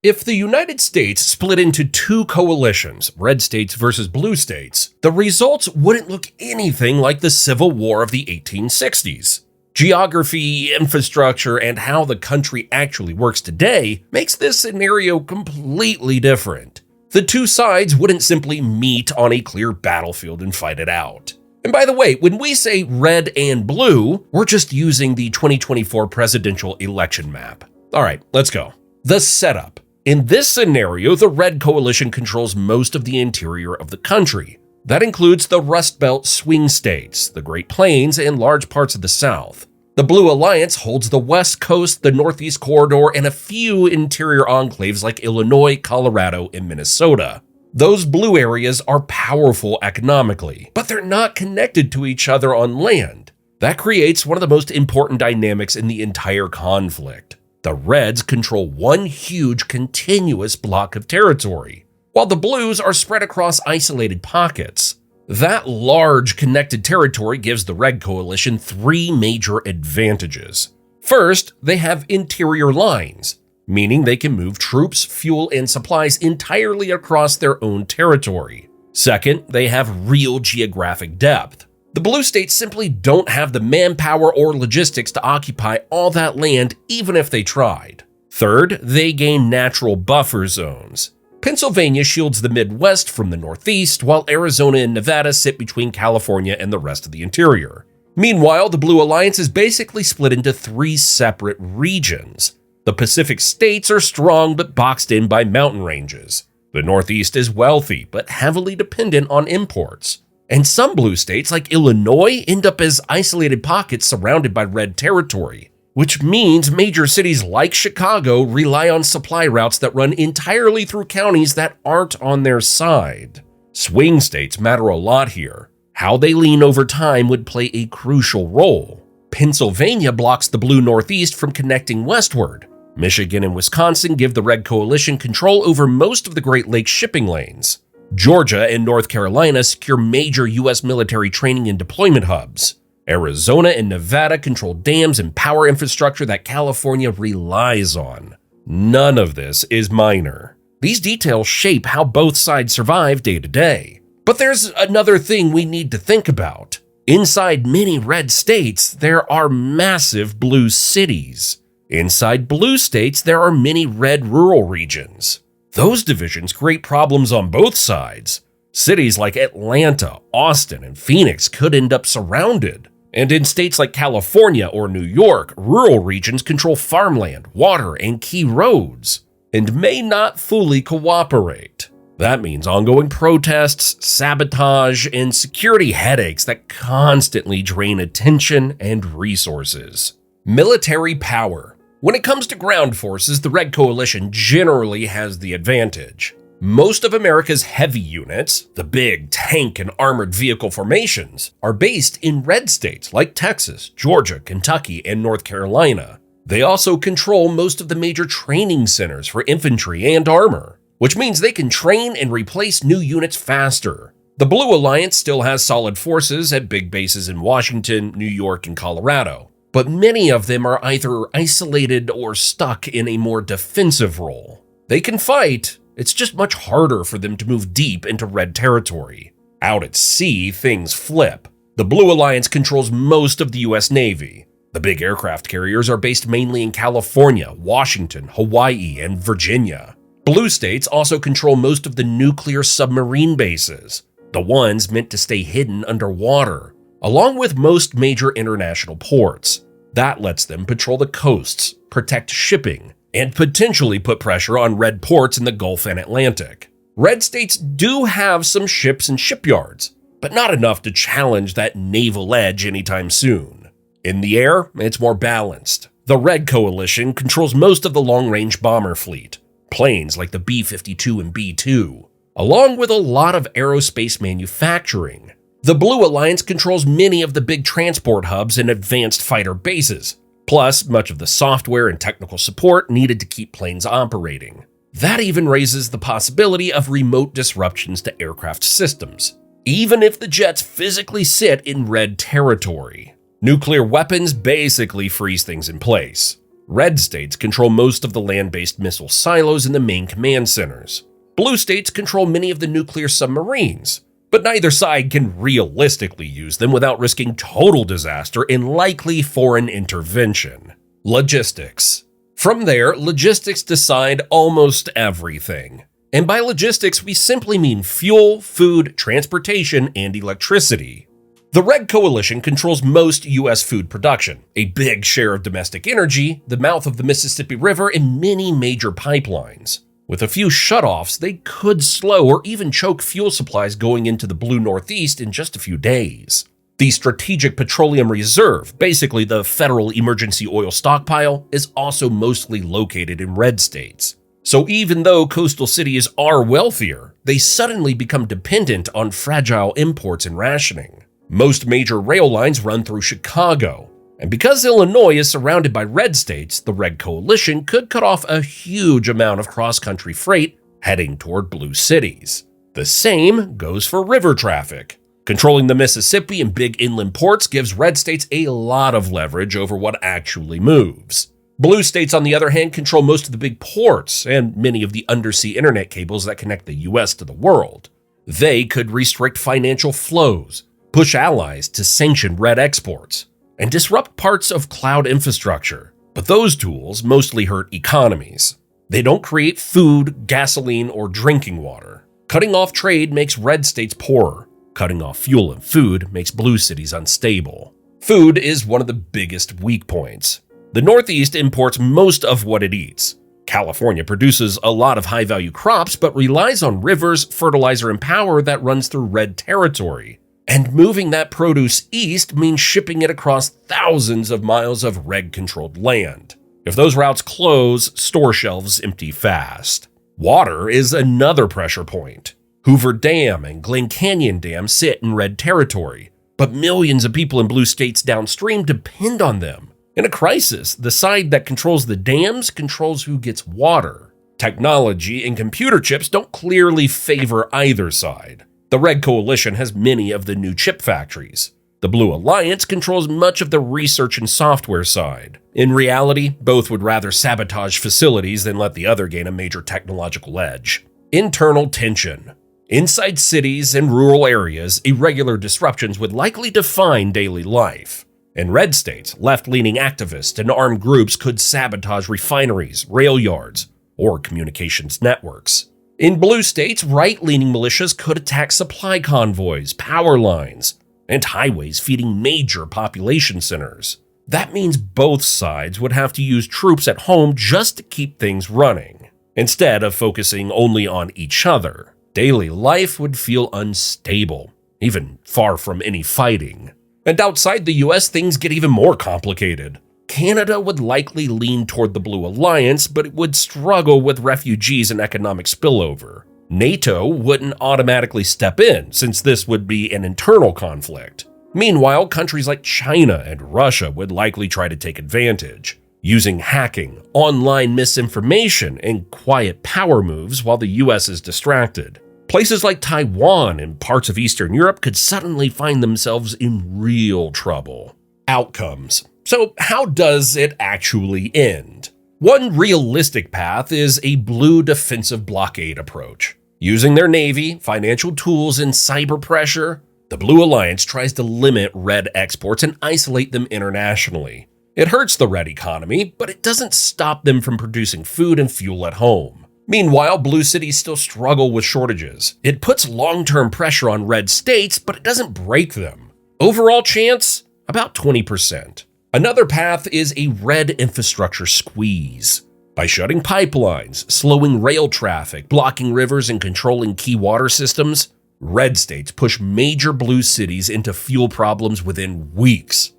If the United States split into two coalitions, red states versus blue states, the results wouldn't look anything like the Civil War of the 1860s. Geography, infrastructure, and how the country actually works today makes this scenario completely different. The two sides wouldn't simply meet on a clear battlefield and fight it out. And by the way, when we say red and blue, we're just using the 2024 presidential election map. All right, let's go. The setup. In this scenario, the Red Coalition controls most of the interior of the country. That includes the Rust Belt swing states, the Great Plains, and large parts of the South. The Blue Alliance holds the West Coast, the Northeast Corridor, and a few interior enclaves like Illinois, Colorado, and Minnesota. Those blue areas are powerful economically, but they're not connected to each other on land. That creates one of the most important dynamics in the entire conflict. The Reds control one huge continuous block of territory, while the Blues are spread across isolated pockets. That large connected territory gives the Red Coalition three major advantages. First, they have interior lines, meaning they can move troops, fuel, and supplies entirely across their own territory. Second, they have real geographic depth. The blue states simply don't have the manpower or logistics to occupy all that land even if they tried. Third, they gain natural buffer zones. Pennsylvania shields the Midwest from the Northeast, while Arizona and Nevada sit between California and the rest of the interior. Meanwhile, the Blue Alliance is basically split into three separate regions. The Pacific states are strong but boxed in by mountain ranges. The Northeast is wealthy but heavily dependent on imports. And some blue states, like Illinois, end up as isolated pockets surrounded by red territory, which means major cities like Chicago rely on supply routes that run entirely through counties that aren't on their side. Swing states matter a lot here. How they lean over time would play a crucial role. Pennsylvania blocks the blue Northeast from connecting westward. Michigan and Wisconsin give the Red Coalition control over most of the Great Lakes shipping lanes. Georgia and North Carolina secure major U.S. military training and deployment hubs. Arizona and Nevada control dams and power infrastructure that California relies on. None of this is minor. These details shape how both sides survive day to day. But there's another thing we need to think about. Inside many red states, there are massive blue cities. Inside blue states, there are many red rural regions. Those divisions create problems on both sides. Cities like Atlanta, Austin, and Phoenix could end up surrounded. And in states like California or New York, rural regions control farmland, water, and key roads, and may not fully cooperate. That means ongoing protests, sabotage, and security headaches that constantly drain attention and resources. Military power. When it comes to ground forces, the Red Coalition generally has the advantage. Most of America's heavy units, the big tank and armored vehicle formations, are based in red states like Texas, Georgia, Kentucky, and North Carolina. They also control most of the major training centers for infantry and armor, which means they can train and replace new units faster. The Blue Alliance still has solid forces at big bases in Washington, New York, and Colorado, but many of them are either isolated or stuck in a more defensive role. They can fight, it's just much harder for them to move deep into red territory. Out at sea, things flip. The Blue Alliance controls most of the US Navy. The big aircraft carriers are based mainly in California, Washington, Hawaii, and Virginia. Blue states also control most of the nuclear submarine bases, the ones meant to stay hidden underwater, along with most major international ports. That lets them patrol the coasts, protect shipping, and potentially put pressure on red ports in the Gulf and Atlantic. Red states do have some ships and shipyards, but not enough to challenge that naval edge anytime soon. In the air, it's more balanced. The Red Coalition controls most of the long-range bomber fleet, planes like the B-52 and B-2, along with a lot of aerospace manufacturing. The Blue Alliance controls many of the big transport hubs and advanced fighter bases, plus much of the software and technical support needed to keep planes operating. That even raises the possibility of remote disruptions to aircraft systems, even if the jets physically sit in red territory. Nuclear weapons basically freeze things in place. Red states control most of the land-based missile silos in the main command centers. Blue states control many of the nuclear submarines, but neither side can realistically use them without risking total disaster and likely foreign intervention. Logistics. From there, logistics decide almost everything. And by logistics, we simply mean fuel, food, transportation, and electricity. The Red Coalition controls most U.S. food production, a big share of domestic energy, the mouth of the Mississippi River, and many major pipelines. With a few shutoffs, they could slow or even choke fuel supplies going into the blue Northeast in just a few days. The Strategic Petroleum Reserve, basically the federal emergency oil stockpile, is also mostly located in red states. So even though coastal cities are wealthier, they suddenly become dependent on fragile imports and rationing. Most major rail lines run through Chicago, and because Illinois is surrounded by red states, the Red Coalition could cut off a huge amount of cross-country freight heading toward blue cities. The same goes for river traffic. Controlling the Mississippi and big inland ports gives red states a lot of leverage over what actually moves. Blue states, on the other hand, control most of the big ports and many of the undersea internet cables that connect the US to the world. They could restrict financial flows, push allies to sanction red exports, and disrupt parts of cloud infrastructure. But those tools mostly hurt economies. They don't create food, gasoline, or drinking water. Cutting off trade makes red states poorer. Cutting off fuel and food makes blue cities unstable. Food is one of the biggest weak points. The Northeast imports most of what it eats. California produces a lot of high-value crops, but relies on rivers, fertilizer, and power that runs through red territory. And moving that produce east means shipping it across thousands of miles of red-controlled land. If those routes close, store shelves empty fast. Water is another pressure point. Hoover Dam and Glen Canyon Dam sit in red territory, but millions of people in blue states downstream depend on them. In a crisis, the side that controls the dams controls who gets water. Technology and computer chips don't clearly favor either side. The Red Coalition has many of the new chip factories. The Blue Alliance controls much of the research and software side. In reality, both would rather sabotage facilities than let the other gain a major technological edge. Internal tension. Inside cities and rural areas, irregular disruptions would likely define daily life. In red states, left-leaning activists and armed groups could sabotage refineries, rail yards, or communications networks. In blue states, right-leaning militias could attack supply convoys, power lines, and highways feeding major population centers. That means both sides would have to use troops at home just to keep things running, instead of focusing only on each other. Daily life would feel unstable, even far from any fighting. And outside the US, things get even more complicated. Canada would likely lean toward the Blue Alliance, but it would struggle with refugees and economic spillover. NATO wouldn't automatically step in, since this would be an internal conflict. Meanwhile, countries like China and Russia would likely try to take advantage, using hacking, online misinformation, and quiet power moves while the US is distracted. Places like Taiwan and parts of Eastern Europe could suddenly find themselves in real trouble. Outcomes. So how does it actually end? One realistic path is a blue defensive blockade approach. Using their navy, financial tools, and cyber pressure, the Blue Alliance tries to limit red exports and isolate them internationally. It hurts the red economy, but it doesn't stop them from producing food and fuel at home. Meanwhile, blue cities still struggle with shortages. It puts long-term pressure on red states, but it doesn't break them. Overall chance? About 20%. Another path is a red infrastructure squeeze. By shutting pipelines, slowing rail traffic, blocking rivers, and controlling key water systems, red states push major blue cities into fuel problems within weeks,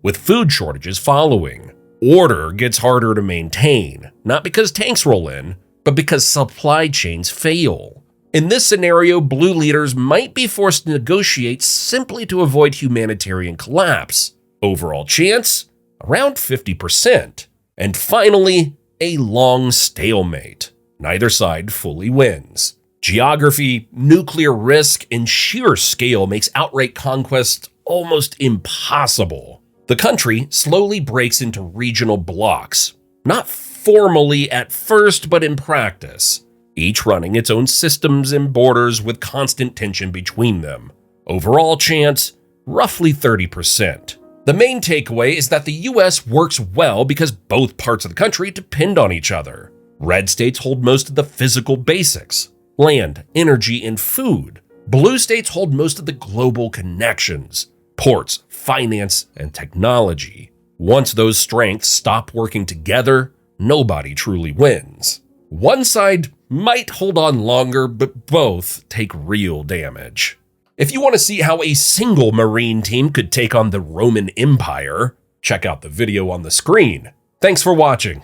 with food shortages following. Order gets harder to maintain, not because tanks roll in, but because supply chains fail. In this scenario, blue leaders might be forced to negotiate simply to avoid humanitarian collapse. Overall chance? Around 50%. And finally, a long stalemate. Neither side fully wins. Geography, nuclear risk, and sheer scale makes outright conquest almost impossible. The country slowly breaks into regional blocks, Not formally at first, but in practice, each running its own systems and borders with constant tension between them. Overall chance, roughly 30%. The main takeaway is that the US works well because both parts of the country depend on each other. Red states hold most of the physical basics: land, energy, and food. Blue states hold most of the global connections: ports, finance, and technology. Once those strengths stop working together, nobody truly wins. One side might hold on longer, but both take real damage. If you want to see how a single Marine team could take on the Roman Empire, check out the video on the screen. Thanks for watching.